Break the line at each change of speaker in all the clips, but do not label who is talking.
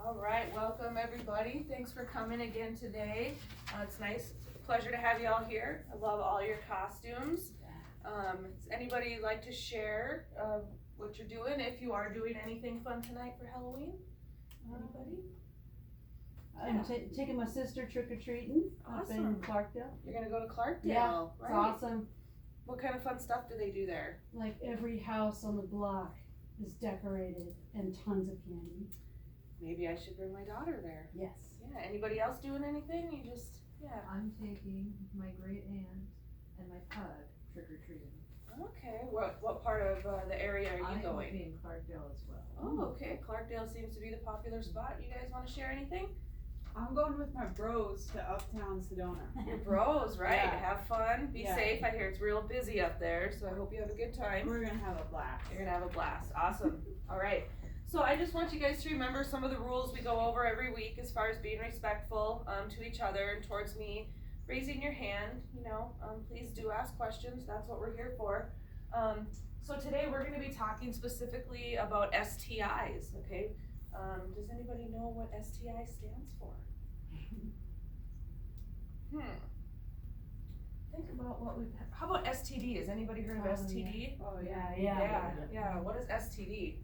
All right, welcome everybody. Thanks for coming again today. It's nice, pleasure to have you all here. I love all your costumes. Does anybody like to share what you're doing? If you are doing anything fun tonight for Halloween? Anybody?
I'm taking my sister trick-or-treating up in
Awesome.
Clarkdale.
You're gonna go to Clarkdale,
Yeah, it's
right?
awesome.
What kind of fun stuff do they do there?
Like every house on the block is decorated and tons of candy.
Maybe I should bring my daughter there.
Yes.
Yeah, anybody else doing anything? You just, yeah.
I'm taking my great aunt and my pug trick-or-treating.
Okay, what part of the area are you
I will
going?
be in Clarkdale as well.
Oh, okay, Clarkdale seems to be the popular spot. You guys wanna share anything?
I'm going with my bros to Uptown Sedona.
Your bros, right?
Yeah.
Have fun, be
Yeah.
safe. I hear it's real busy up there, so I hope you have a good time.
We're gonna have a blast.
You're gonna have a blast. Awesome. All right. So I just want you guys to remember some of the rules we go over every week as far as being respectful to each other and towards me. Raising your hand, please do ask questions. That's what we're here for. So today we're going to be talking specifically about STIs. Okay. Does anybody know what STI stands for? Think about what we. How about STD? Has anybody heard of
Oh,
STD?
Oh
Yeah. What is STD?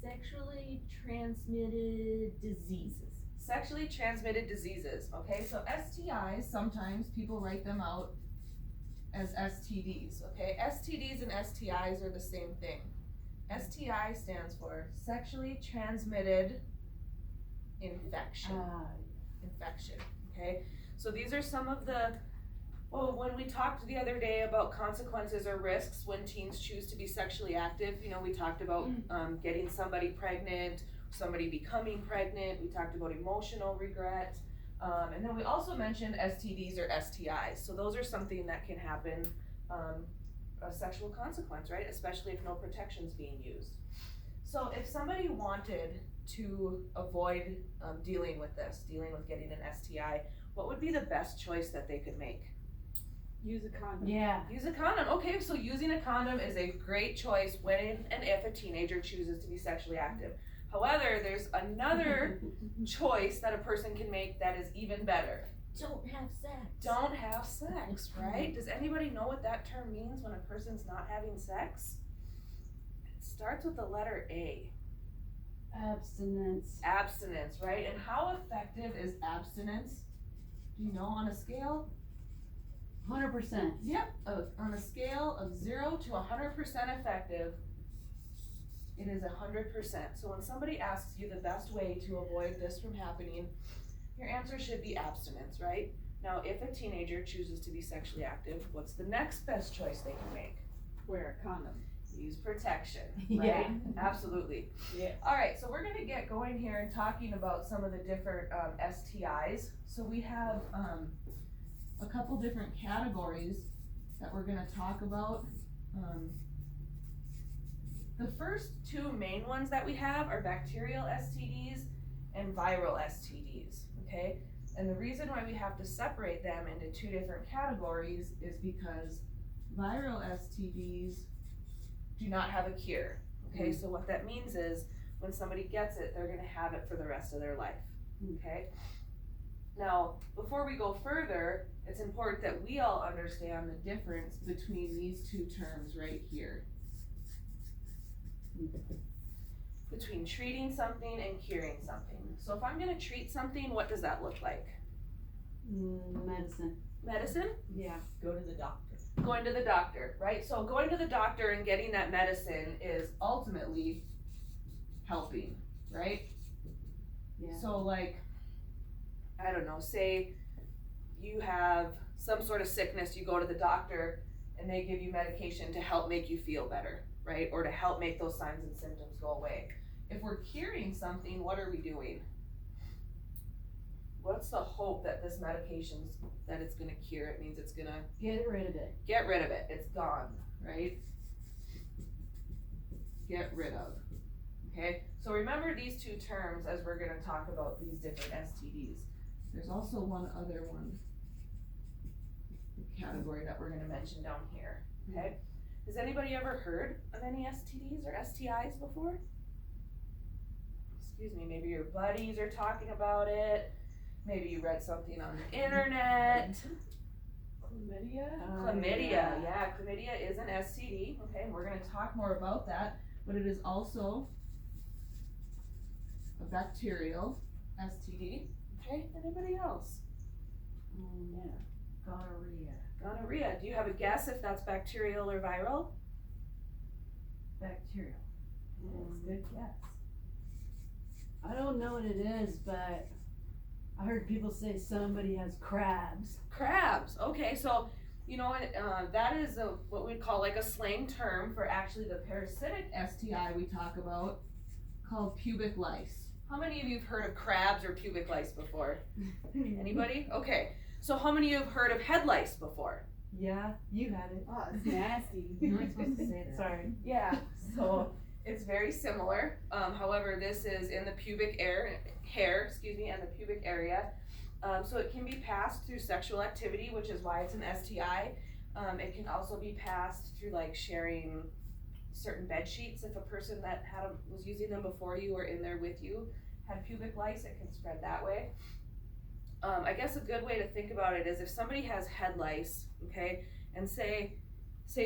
Sexually transmitted diseases.
Sexually transmitted diseases. Okay, so STIs, sometimes people write them out as STDs. Okay, STDs and STIs are the same thing. STI stands for sexually transmitted infection. Infection. Okay, so these are some of the. Well, when we talked the other day about consequences or risks when teens choose to be sexually active, we talked about getting somebody pregnant, somebody becoming pregnant. We talked about emotional regret, and then we also mentioned STDs or STIs. So those are something that can happen, a sexual consequence, right? Especially if no protection's being used. So if somebody wanted to avoid dealing with getting an STI, what would be the best choice that they could make?
Use a condom.
Yeah.
Use a condom. Okay, so using a condom is a great choice when and if a teenager chooses to be sexually active. However, there's another choice that a person can make that is even better.
Don't have sex.
Don't have sex, right? Does anybody know what that term means when a person's not having sex? It starts with the letter A.
Abstinence.
Abstinence, right? And how effective is abstinence? Do you know on a scale?
100%.
Yep, on a scale of 0 to 100% effective, it is 100%. So when somebody asks you the best way to avoid this from happening, your answer should be abstinence, right? Now, if a teenager chooses to be sexually active, what's the next best choice they can make?
Wear a condom.
Use protection, right?
Yeah.
Absolutely.
Yeah.
All right, so we're gonna get going here and talking about some of the different STIs. So we have a couple different categories that we're gonna talk about. The first two main ones that we have are bacterial STDs and viral STDs, okay? And the reason why we have to separate them into two different categories is because viral STDs do not have a cure, okay? So what that means is when somebody gets it, they're gonna have it for the rest of their life, okay? Now, before we go further, it's important that we all understand the difference between these two terms right here. Between treating something and curing something. So if I'm gonna treat something, what does that look like?
Medicine.
Medicine?
Yeah.
Go to the doctor.
Going to the doctor, right? So going to the doctor and getting that medicine is ultimately helping, right?
Yeah.
So like, I don't know, say you have some sort of sickness, you go to the doctor and they give you medication to help make you feel better, right? Or to help make those signs and symptoms go away. If we're curing something, what are we doing? What's the hope that this medication's, that it's gonna cure? It means it's gonna
Get rid of it.
get rid of it. It's gone, right? Get rid of. Okay? So remember these two terms as we're gonna talk about these different STDs. There's also one other category that we're gonna mention down here, okay? Has anybody ever heard of any STDs or STIs before? excuse me, maybe your buddies are talking about it. Maybe you read something on the internet.
Chlamydia?
Chlamydia, yeah, chlamydia is an STD, okay, and we're gonna talk more about that, but it is also a bacterial STD, okay, anybody else?
Yeah.
Gonorrhea.
Gonorrhea, do you have a guess if that's bacterial or viral?
Bacterial. That's a good guess.
I don't know what it is, but I heard people say somebody has crabs.
Crabs, okay, so, you know, that is what we'd call like a slang term for actually the parasitic STI we talk about, called pubic lice. How many of you have heard of crabs or pubic lice before? Anybody? Okay, so how many of you have heard of head lice before?
Yeah, you had it.
Oh, it's nasty.
You weren't supposed to say that.
Sorry.
Yeah, so it's very similar. However, this is in the pubic hair, and the pubic area. So it can be passed through sexual activity, which is why it's an STI. It can also be passed through like sharing certain bed sheets. If a person that was using them before you or in there with you had pubic lice, it can spread that way. I guess a good way to think about it is if somebody has head lice, okay, and say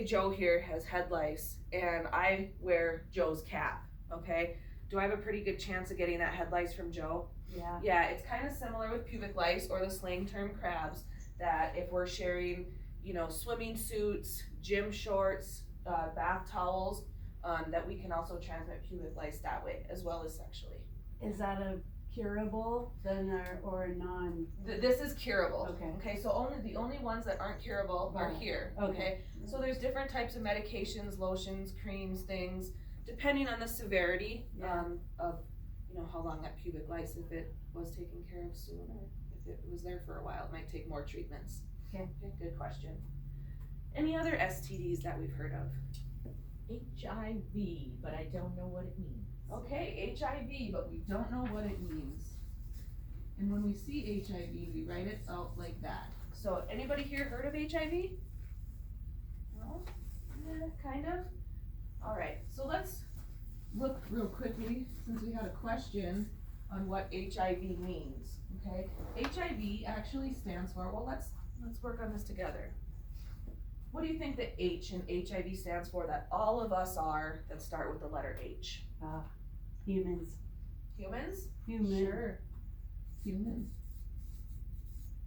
Joe here has head lice and I wear Joe's cap, okay, do I have a pretty good chance of getting that head lice from Joe?
Yeah.
Yeah, it's kind of similar with pubic lice or the slang term crabs, that if we're sharing, you know, swimming suits, gym shorts, bath towels, that we can also transmit pubic lice that way as well as sexually.
Is that a curable then or non?
This is curable.
Okay.
Okay, so the only ones that aren't curable are
Right.
here.
Okay.
Okay. So there's different types of medications, lotions, creams, things, depending on the severity
Yeah.
of, you know, how long that pubic lice, if it was taken care of soon or if it was there for a while, it might take more treatments.
Okay.
Good question. Any other STDs that we've heard of?
HIV, but I don't know what it means.
Okay, HIV, but we don't know what it means. And when we see HIV, we write it out like that. So anybody here heard of HIV? No? Kind of? Alright, so let's look real quickly, since we had a question on what HIV means, okay? HIV actually stands for, well, let's work on this together. What do you think the H in HIV stands for that all of us are that start with the letter H?
Humans.
Humans?
Human.
Sure. Human.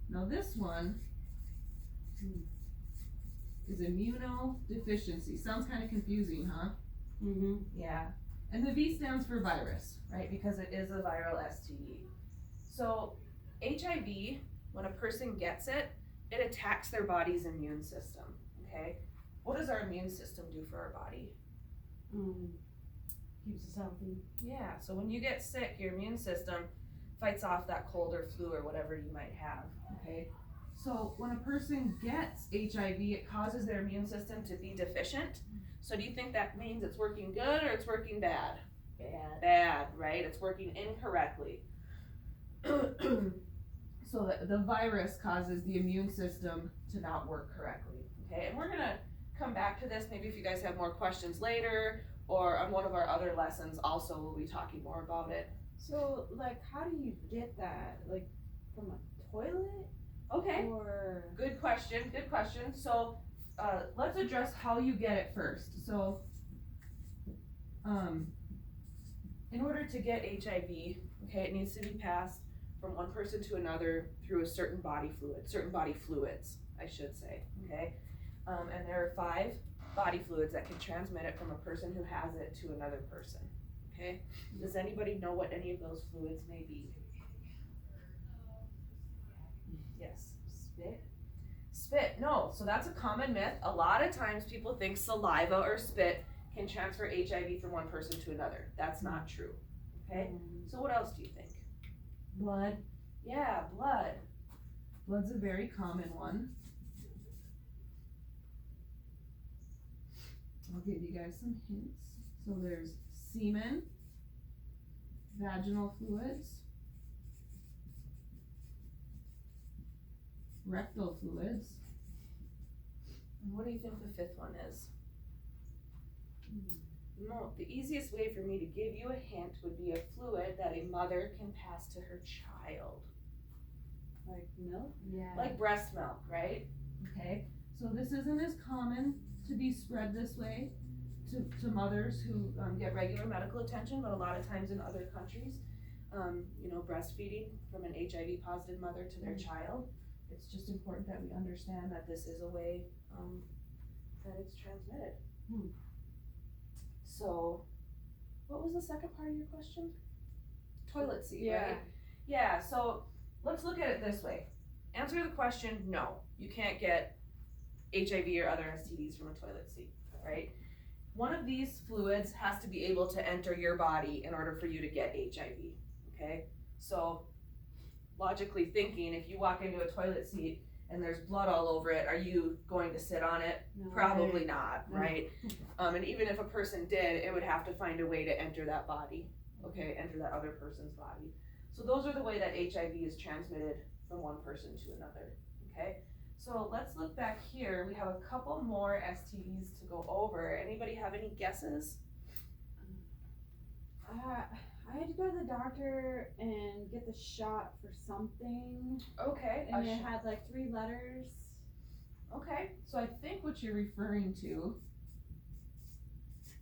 Now this one is immunodeficiency. Sounds kind of confusing, huh?
Mm-hmm.
Yeah. And the V stands for virus, right? Because it is a viral STD. So HIV, when a person gets it, it attacks their body's immune system, okay? What does our immune system do for our body?
Keeps us healthy.
Yeah, so when you get sick, your immune system fights off that cold or flu or whatever you might have, okay? So when a person gets HIV, it causes their immune system to be deficient. So do you think that means it's working good or it's working bad?
Bad.
Bad, right? It's working incorrectly. So the virus causes the immune system to not work correctly, okay? And we're gonna come back to this, maybe if you guys have more questions later, or on one of our other lessons also we'll be talking more about it.
So, like, how do you get that? Like, from a toilet?
Okay,
Or?
good question. So, let's address how you get it first. So, in order to get HIV, okay, it needs to be passed from one person to another through a certain body fluids, I should say, okay? And there are 5 body fluids that can transmit it from a person who has it to another person, okay? Does anybody know what any of those fluids may be? Yes. Spit, no, so that's a common myth. A lot of times people think saliva or spit can transfer HIV from one person to another. That's not true, okay? So what else do you think?
Blood.
Yeah, blood. Blood's a very common one. I'll give you guys some hints. So there's semen, vaginal fluids, rectal fluids. And what do you think the 5th one is? No, the easiest way for me to give you a hint would be a fluid that a mother can pass to her child.
Like milk?
Yeah.
Like breast milk, right? Okay, so this isn't as common to be spread this way to mothers who get regular medical attention, but a lot of times in other countries, breastfeeding from an HIV positive mother to their child, it's just important that we understand that this is a way that it's transmitted. So, what was the second part of your question? Toilet seat, right? Yeah, so let's look at it this way. Answer the question, no, you can't get HIV or other STDs from a toilet seat, right? One of these fluids has to be able to enter your body in order for you to get HIV, okay? So, logically thinking, if you walk into a toilet seat and there's blood all over it, are you going to sit on it?
No,
Probably not,
No.
right? And even if a person did, it would have to find a way to enter that body, okay, enter that other person's body. So those are the way that HIV is transmitted from one person to another, okay? So let's look back here. We have a couple more STDs to go over. Anybody have any guesses?
I had to go to the doctor and get the shot for something,
Okay,
and it had like 3 letters.
okay, so I think what you're referring to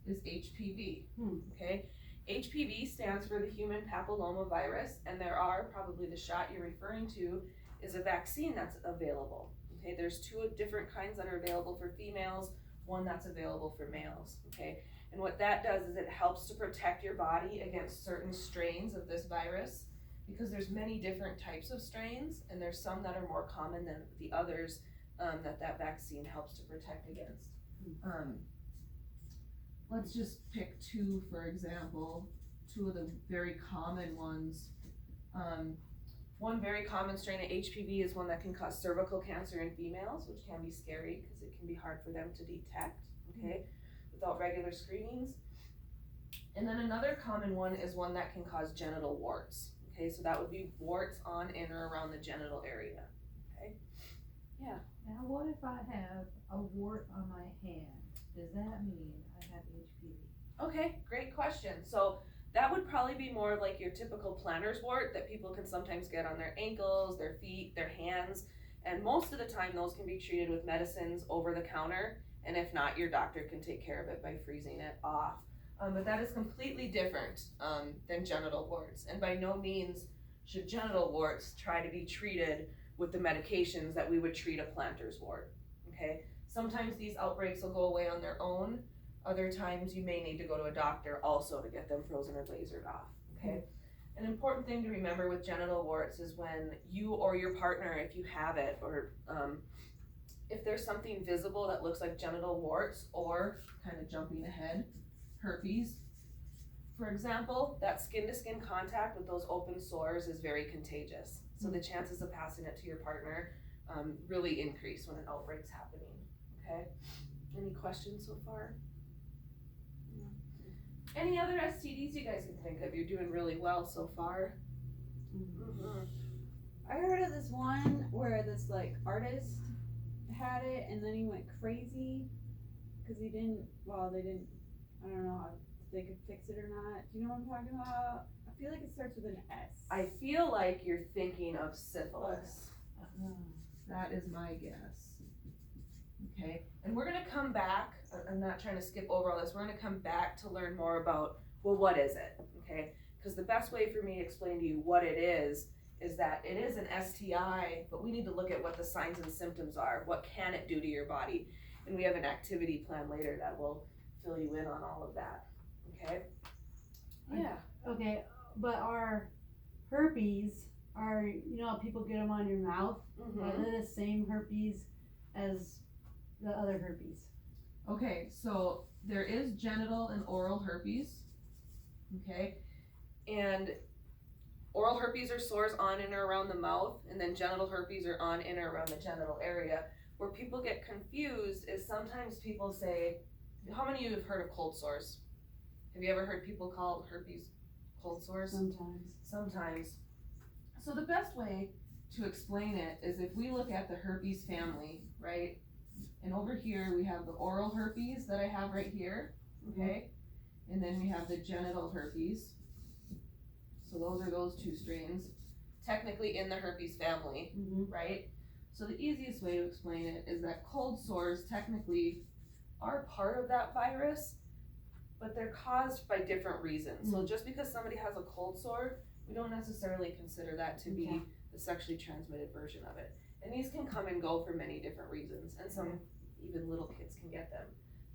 is HPV, okay? HPV stands for the human papillomavirus, and there are, probably the shot you're referring to, is a vaccine that's available, okay? There's 2 different kinds that are available for females, one that's available for males, okay? And what that does is it helps to protect your body against certain strains of this virus, because there's many different types of strains, and there's some that are more common than the others that vaccine helps to protect against. Let's just pick 2, for example, 2 of the very common ones. One very common strain of HPV is one that can cause cervical cancer in females, which can be scary because it can be hard for them to detect, okay, without regular screenings. And then another common one is one that can cause genital warts, okay, so that would be warts on in or around the genital area, okay? Yeah.
Now, what if I have a wart on my hand? Does that mean I have HPV?
Okay, great question. So that would probably be more like your typical plantar's wart that people can sometimes get on their ankles, their feet, their hands. And most of the time those can be treated with medicines over the counter. And if not, your doctor can take care of it by freezing it off. But that is completely different than genital warts. And by no means should genital warts try to be treated with the medications that we would treat a plantar's wart, okay? Sometimes these outbreaks will go away on their own. Other times you may need to go to a doctor also to get them frozen or lasered off, okay? An important thing to remember with genital warts is when you or your partner, if you have it, or if there's something visible that looks like genital warts, or kind of jumping ahead, herpes, for example, that skin-to-skin contact with those open sores is very contagious. So the chances of passing it to your partner really increase when an outbreak's happening, okay? Any questions so far? Any other STDs you guys can think of? You're doing really well so far.
I heard of this one where this like artist had it and then he went crazy because they didn't, I don't know if they could fix it or not. Do you know what I'm talking about? I feel like it starts with an S.
I feel like you're thinking of syphilis. That is my guess. Okay, and we're gonna come back, I'm not trying to skip over all this, we're gonna come back to learn more about, well, what is it, okay? Because the best way for me to explain to you what it is that it is an STI, but we need to look at what the signs and symptoms are. What can it do to your body? And we have an activity plan later that will fill you in on all of that, okay? Yeah.
Okay, but our herpes are, you know, how people get them on your mouth? Are they the same herpes as the other herpes?
Okay, so there is genital and oral herpes, okay? And oral herpes are sores on in or around the mouth, and then genital herpes are on in or around the genital area. Where people get confused is sometimes people say, how many of you have heard of cold sores? Have you ever heard people call herpes cold sores? Sometimes. So the best way to explain it is if we look at the herpes family, right? And over here we have the oral herpes that I have right here, okay? and then we have the genital herpes. So those are those two strains, technically in the herpes family,
Mm-hmm.
right? So the easiest way to explain it is that cold sores technically are part of that virus, but they're caused by different reasons. So just because somebody has a cold sore, we don't necessarily consider that to be
Okay.
the sexually transmitted version of it. And these can come and go for many different reasons, and some even little kids can get them.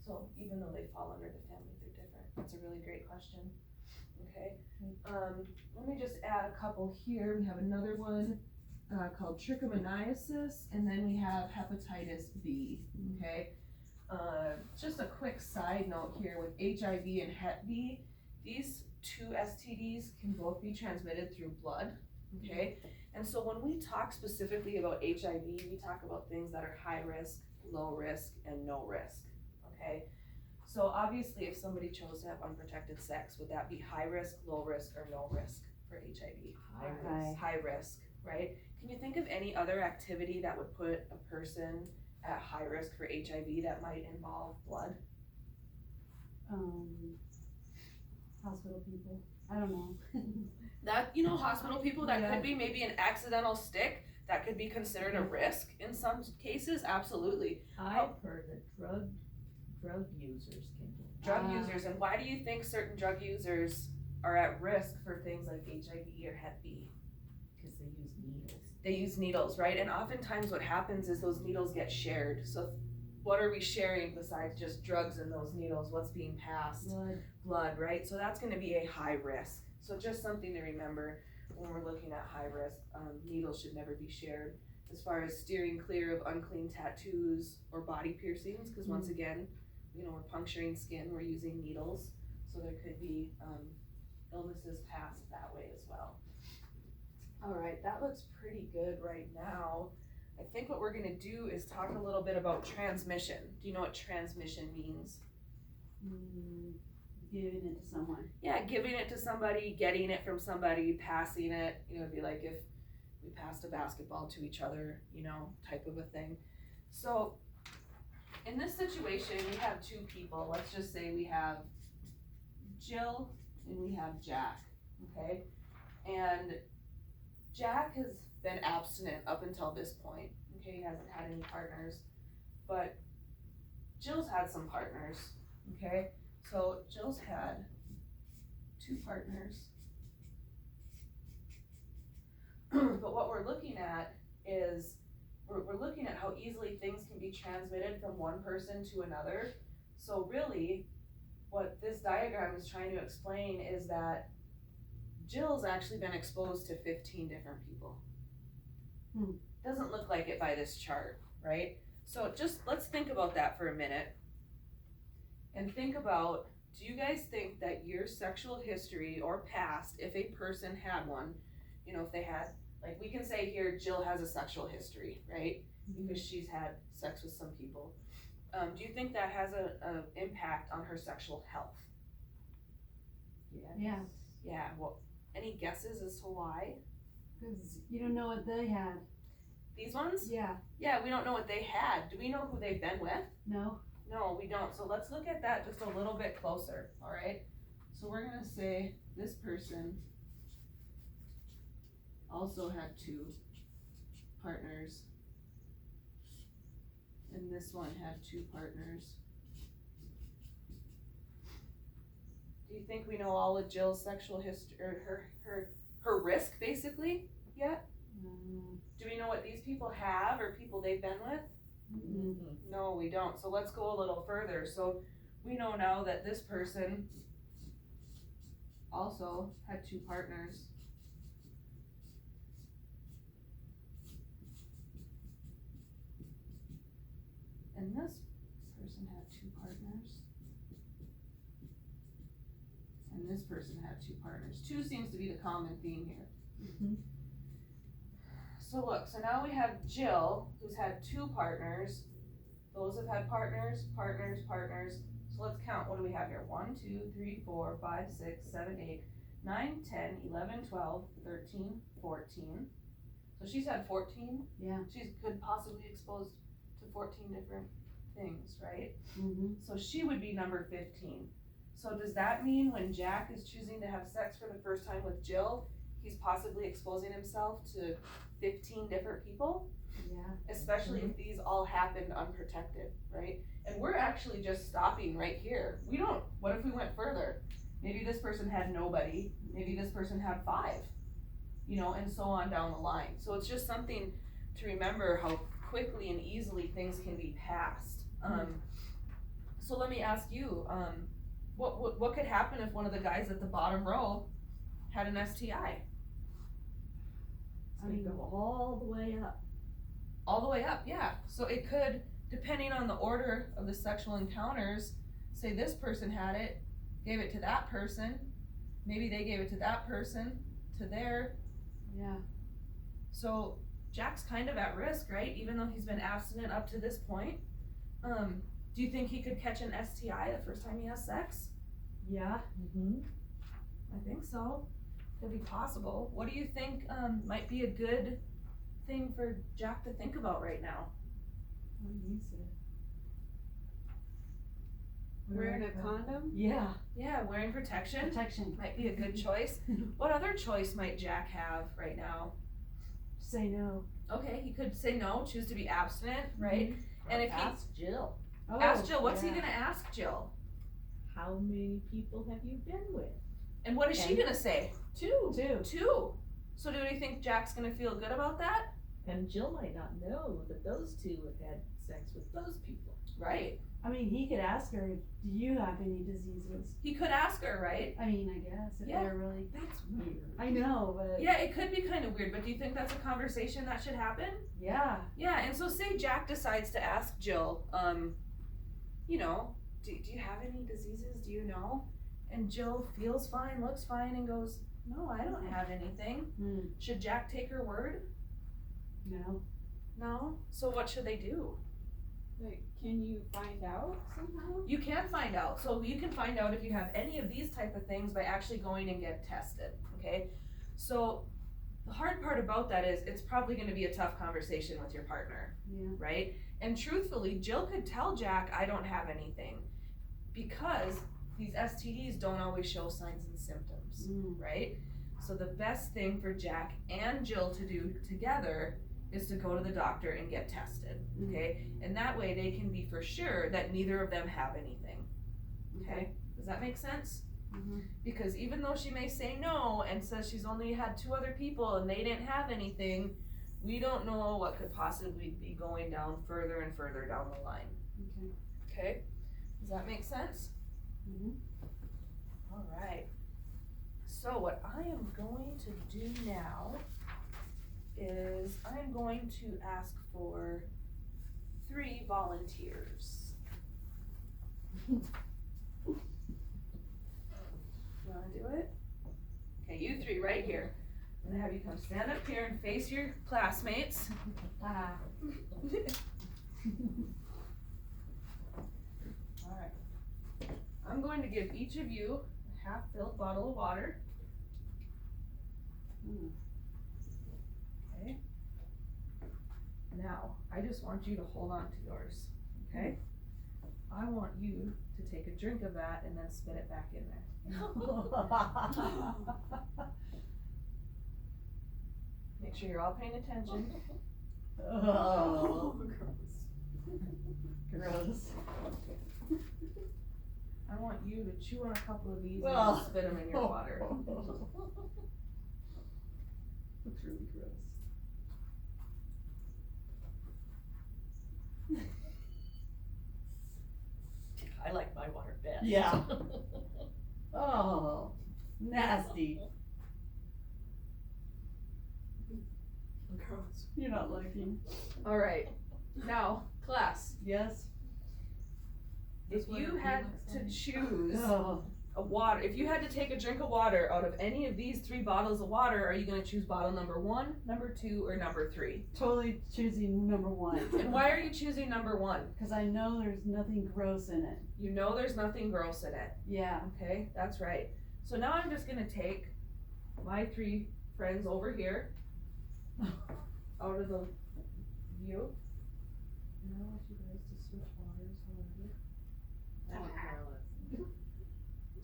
So even though they fall under the family, they're different. That's a really great question. Okay, let me just add a couple here. We have another one called trichomoniasis, and then we have hepatitis B. Okay, just a quick side note here with HIV and Hep B, these two STDs can both be transmitted through blood. Okay, and so when we talk specifically about HIV, we talk about things that are high risk, low risk, and no risk. Okay, so obviously if somebody chose to have unprotected sex, would that be high risk, low risk, or no risk for HIV?
High
High risk, right? Can you think of any other activity that would put a person at high risk for HIV that might involve blood?
Hospital people. I don't know.
That, hospital people, that
Yeah.
could be maybe an accidental stick, that could be considered a risk in some cases, absolutely.
I've heard that drug users can get it.
Drug users, and why do you think certain drug users are at risk for things like HIV or Hep B?
Because they use needles.
They use needles, right? And oftentimes what happens is those needles get shared. So what are we sharing besides just drugs and those needles? What's being passed?
Blood.
Blood, right? So that's gonna be a high risk. So just something to remember when we're looking at high risk. Needles should never be shared. As far as steering clear of unclean tattoos or body piercings, because once again, we're puncturing skin, we're using needles. So there could be illnesses passed that way as well. All right, that looks pretty good right now. I think what we're gonna do is talk a little bit about transmission. Do you know what transmission means?
Giving it to someone.
Yeah, giving it to somebody, getting it from somebody, passing it. It'd be like if we passed a basketball to each other, type of a thing. So in this situation, we have two people. Let's just say we have Jill and we have Jack, okay? And Jack has been abstinent up until this point, okay? He hasn't had any partners, but Jill's had some partners, okay? So Jill's had two partners. But what we're looking at is, we're looking at how easily things can be transmitted from one person to another. So really, what this diagram is trying to explain is that Jill's actually been exposed to 15 different people. Doesn't look like it by this chart, right? So just let's think about that for a minute. And think about, do you guys think that your sexual history or past, if a person had one, if they had, like we can say here, Jill has a sexual history, right? Because she's had sex with some people. Do you think that has an impact on her sexual health?
Yeah.
Yeah, well, any guesses as to why?
Because you don't know what they had.
These ones?
Yeah.
Yeah, we don't know what they had. Do we know who they've been with?
No.
No, we don't. So let's look at that just a little bit closer, all right? So we're gonna say this person also had two partners, and this one had two partners. Do you think we know all of Jill's sexual history, or her risk basically yet? Do we know what these people have or people they've been with? No, we don't. So let's go a little further. So we know now that this person also had two partners. And this person had two partners. And this person had two partners. Two seems to be the common theme here. So look, so now we have Jill, who's had two partners. Those have had partners, partners, partners. So let's count. What do we have here? 1, 2, 3, 4, 5, 6, 7, 8, 9, 10, 11, 12, 13, 14. So she's had 14.
Yeah.
She's could possibly exposed to 14 different things, right?
Mm-hmm.
So she would be number 15. So does that mean when Jack is choosing to have sex for the first time with Jill, he's possibly exposing himself to 15 different people?
Yeah.
Especially if these all happened unprotected, right? And we're actually just stopping right here. What if we went further? Maybe this person had nobody, maybe this person had 5, and so on down the line. So it's just something to remember how quickly and easily things can be passed. So let me ask you, what could happen if one of the guys at the bottom row had an STI?
I mean, go all the way up.
All the way up, yeah. So it could, depending on the order of the sexual encounters, say this person had it, gave it to that person, maybe they gave it to that person, to their.
Yeah.
So Jack's kind of at risk, right? Even though he's been abstinent up to this point. Do you think he could catch an STI the first time he has sex?
Yeah.
I think so. Could be possible. What do you think might be a good thing for Jack to think about right now?
What do you say?
Wearing a condom?
Yeah.
Yeah, wearing protection
Protection.
might be a good choice. What other choice might Jack have right now?
Say no.
Okay, he could say no, choose to be abstinent, right? And if he
Ask Jill,
Oh,
ask Jill, what's he
yeah.
gonna ask Jill?
how many people have you been with?
And what is she gonna say?
2.
2. So do you think Jack's gonna feel good about that?
And Jill might not know that those 2 have had sex with those people.
Right.
I mean, he could ask her, do you have any diseases?
He could ask her, right?
I mean, I guess, if
Yeah.
they're really.
That's weird.
I know, but.
Yeah, it could be kind of weird, but do you think that's a conversation that should happen?
Yeah.
Yeah, and so say Jack decides to ask Jill, do you have any diseases? Do you know? And Jill feels fine, looks fine, and goes, no, I don't have anything. Should Jack take her word?
No.
No? So what should they do?
Like, can you find out somehow?
You can find out. So you can find out if you have any of these type of things by actually going and get tested, okay? So the hard part about that is it's probably gonna be a tough conversation with your partner,
Yeah.
right? And truthfully, Jill could tell Jack, I don't have anything, because these STDs don't always show signs and symptoms, right? So the best thing for Jack and Jill to do together is to go to the doctor and get tested, okay? And that way they can be for sure that neither of them have anything, okay? Does that make sense? Because even though she may say no and says she's only had 2 other people and they didn't have anything, we don't know what could possibly be going down further and further down the line,
Okay.
okay? Does that make sense?
Mhm.
All right. So what I am going to do now is I'm going to ask for 3 volunteers. You wanna do it? Okay, you 3 right here. I'm gonna have you come stand up here and face your classmates.
Ah.
Alright. I'm going to give each of you a half-filled bottle of water. Okay. Now, I just want you to hold on to yours, okay? I want you to take a drink of that and then spit it back in there. Make sure you're all paying attention.
Oh. Gross.
I want you to chew on a couple of these and
Oh.
then spit them in your water.
Looks really gross.
I like my water best.
Yeah. Oh, nasty.
Gross.
You're not liking.
All right, now, class,
Yes.
if you had to choose
Oh.
a water, if you had to take a drink of water out of any of these 3 bottles of water, are you gonna choose bottle number 1, number 2, or number 3?
Totally choosing number 1.
And why are you choosing number 1?
Because I know there's nothing gross in it.
You know there's nothing gross in it,
Yeah.
okay? That's right. So now I'm just gonna take my 3 friends over here out of the view. And I want you guys to switch waters, however.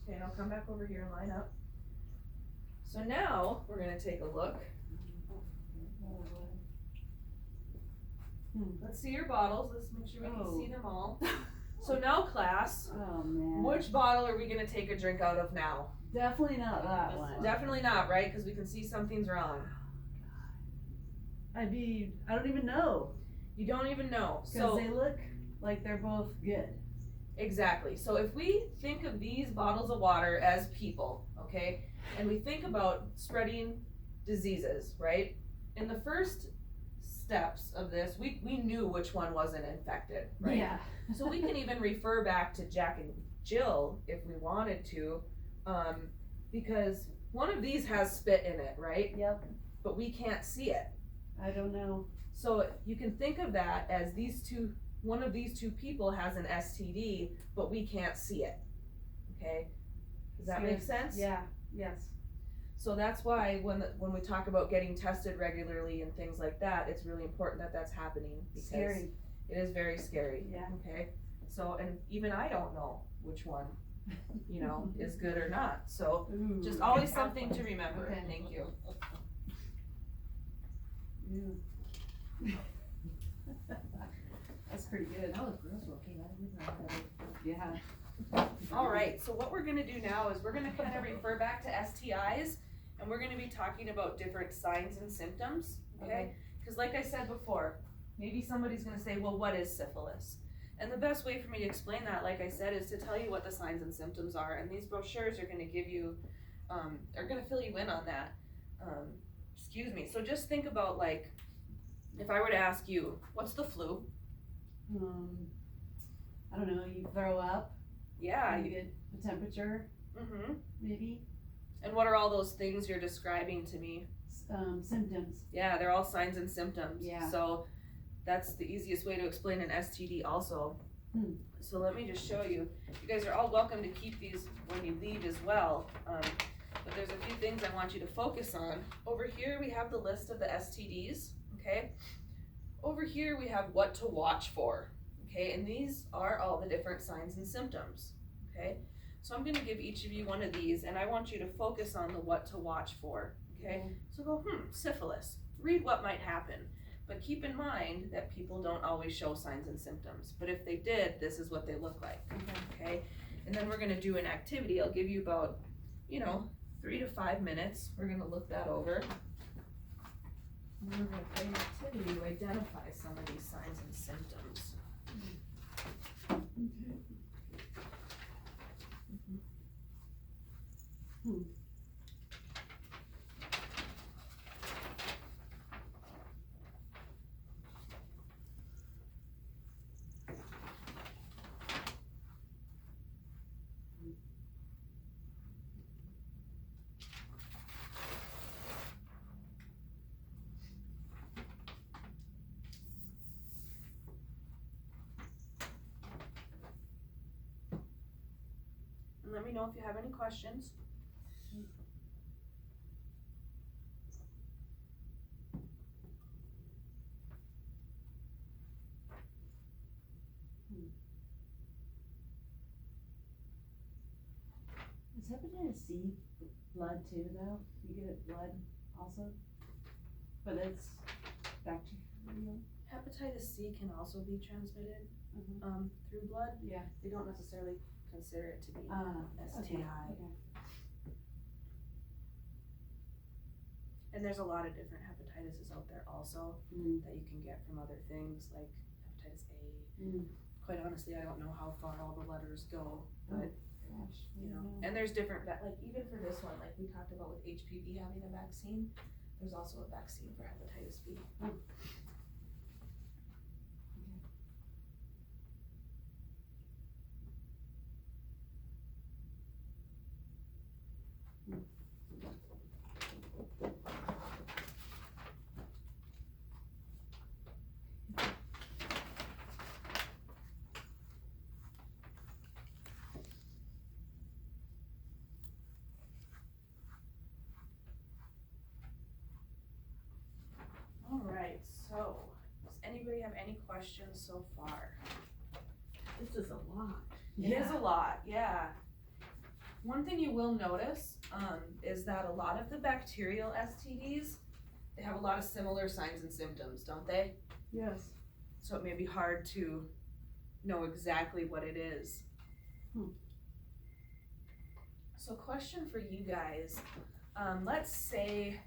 Okay, now come back over here and line up. So now, we're gonna take a look. Let's see your bottles, let's make sure we can
Oh.
see them all. So now, class,
Oh, man.
which bottle are we gonna take a drink out of now?
Definitely not that one.
Definitely not, right? Because we can see something's wrong.
I don't even know.
You don't even know.
Because
So
they look like they're both good.
exactly. So if we think of these bottles of water as people, okay, and we think about spreading diseases, right? In the first steps of this, we knew which one wasn't infected, right?
Yeah.
So we can even refer back to Jack and Jill if we wanted to, because one of these has spit in it, right?
Yep.
But we can't see it.
I don't know.
So you can think of that as one of these two people has an STD, but we can't see it. Okay? Does that make sense?
Yeah. Yes.
So that's why when we talk about getting tested regularly and things like that, it's really important that that's happening because
Scary.
it is very scary.
Yeah.
Okay? So, and even I don't know which one, is good or not. So
Ooh.
just always something to remember.
Okay.
Thank you.
Ew. That's pretty good.
That was gross looking, I didn't know that.
Yeah.
All right, so what we're gonna do now is we're gonna kind of refer back to STIs, and we're gonna be talking about different signs and symptoms, okay? Because like I said before, maybe somebody's gonna say, well, what is syphilis? And the best way for me to explain that, like I said, is to tell you what the signs and symptoms are, and these brochures are gonna give you, are gonna fill you in on that. So just think about like, if I were to ask you, what's the flu?
I don't know. You throw up.
Yeah,
You get the temperature,
mm-hmm.
maybe.
And what are all those things you're describing to me?
Symptoms.
Yeah, they're all signs and symptoms.
Yeah.
So that's the easiest way to explain an STD also. So let me just show you. You guys are all welcome to keep these when you leave as well. But there's a few things I want you to focus on. Over here we have the list of the STDs, okay? Over here we have what to watch for, okay? And these are all the different signs and symptoms, okay? So I'm gonna give each of you one of these and I want you to focus on the what to watch for, okay? So go, syphilis. Read what might happen. But keep in mind that people don't always show signs and symptoms. But if they did, this is what they look like, okay? And then we're gonna do an activity. I'll give you about, 3 to 5 minutes. We're gonna look that over. And then we're gonna play an activity to identify some of these signs and symptoms. And let me know if you have any questions.
Is hepatitis C blood too, though? You get it blood also? But it's bacterial?
Hepatitis C can also be transmitted
Mhm.
through blood.
Yeah.
They don't necessarily consider it to be STI.
Okay.
And there's a lot of different hepatitises out there also
Mm.
that you can get from other things like hepatitis A.
Mm.
Quite honestly, I don't know how far all the letters go, but
Gosh.
and there's different, like even for this one, like we talked about with HPV having a vaccine, there's also a vaccine for hepatitis B. All right, so does anybody have any questions so far?
This is a lot.
It is a lot, yeah. one thing you will notice, is that a lot of the bacterial STDs, they have a lot of similar signs and symptoms, don't they?
Yes.
So it may be hard to know exactly what it is. So question for you guys, let's say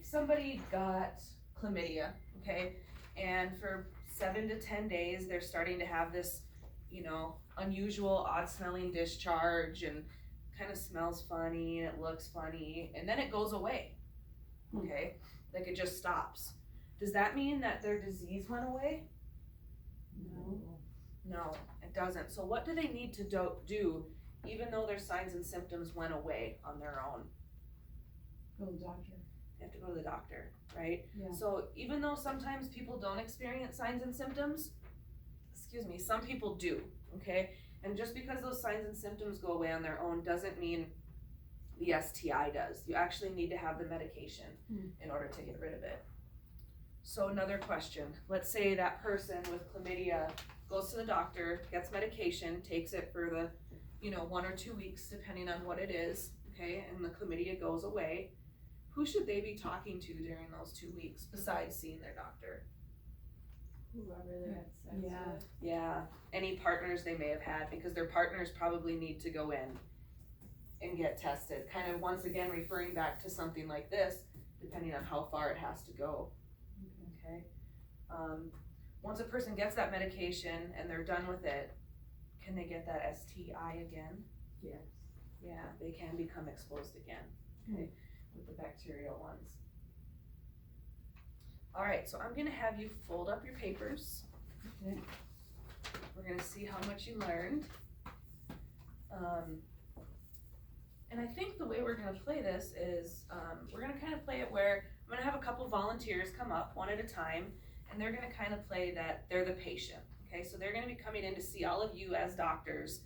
somebody got chlamydia, okay? And for 7 to 10 days, they're starting to have this, unusual, odd smelling discharge and kind of smells funny and it looks funny, and then it goes away, okay? Like it just stops. Does that mean that their disease went away?
No.
No, it doesn't. So what do they need to do even though their signs and symptoms went away on their own?
Go to the doctor.
They have to go to the doctor, right?
Yeah.
So even though sometimes people don't experience signs and symptoms, some people do, okay? And just because those signs and symptoms go away on their own doesn't mean the STI does. You actually need to have the medication in order to get rid of it. So another question, let's say that person with chlamydia goes to the doctor, gets medication, takes it for the 1 or 2 weeks depending on what it is, okay, and the chlamydia goes away. Who should they be talking to during those 2 weeks besides seeing their doctor?
Whoever they had sex
Yeah.
with.
Yeah, any partners they may have had, because their partners probably need to go in and get tested. Kind of once again referring back to something like this, depending on how far it has to go. Okay. Once a person gets that medication and they're done with it, can they get that STI again?
Yes.
Yeah, they can become exposed again, okay, with the bacterial ones. All right, so I'm gonna have you fold up your papers.
Okay.
We're gonna see how much you learned. And I think the way we're gonna play this is, we're gonna kind of play it where I'm gonna have a couple volunteers come up one at a time, and they're gonna kind of play that they're the patient, okay? So they're gonna be coming in to see all of you as doctors,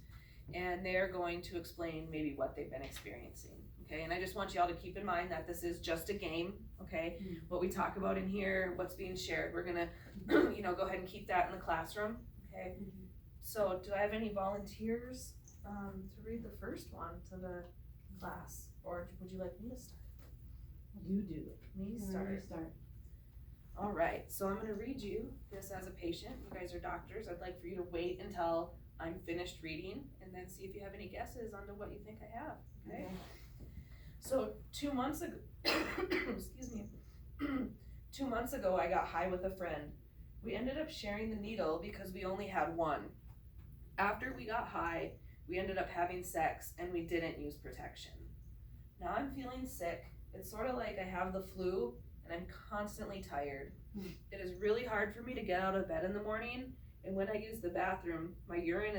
and they're going to explain maybe what they've been experiencing, okay? And I just want you all to keep in mind that this is just a game, okay? What we talk about in here, what's being shared, we're gonna, go ahead and keep that in the classroom, okay? So do I have any volunteers, to read the first one to the class, or would you like me to start?
You do.
Me
Start.
start. All right, so I'm gonna read you this as a patient. You guys are doctors. I'd like for you to wait until I'm finished reading and then see if you have any guesses onto what you think I have, okay? So 2 months ago, excuse me, 2 months ago I got high with a friend. We ended up sharing the needle because we only had one. After we got high, we ended up having sex and we didn't use protection. Now I'm feeling sick. It's sort of like I have the flu and I'm constantly tired. It is really hard for me to get out of bed in the morning, and when I use the bathroom, my urine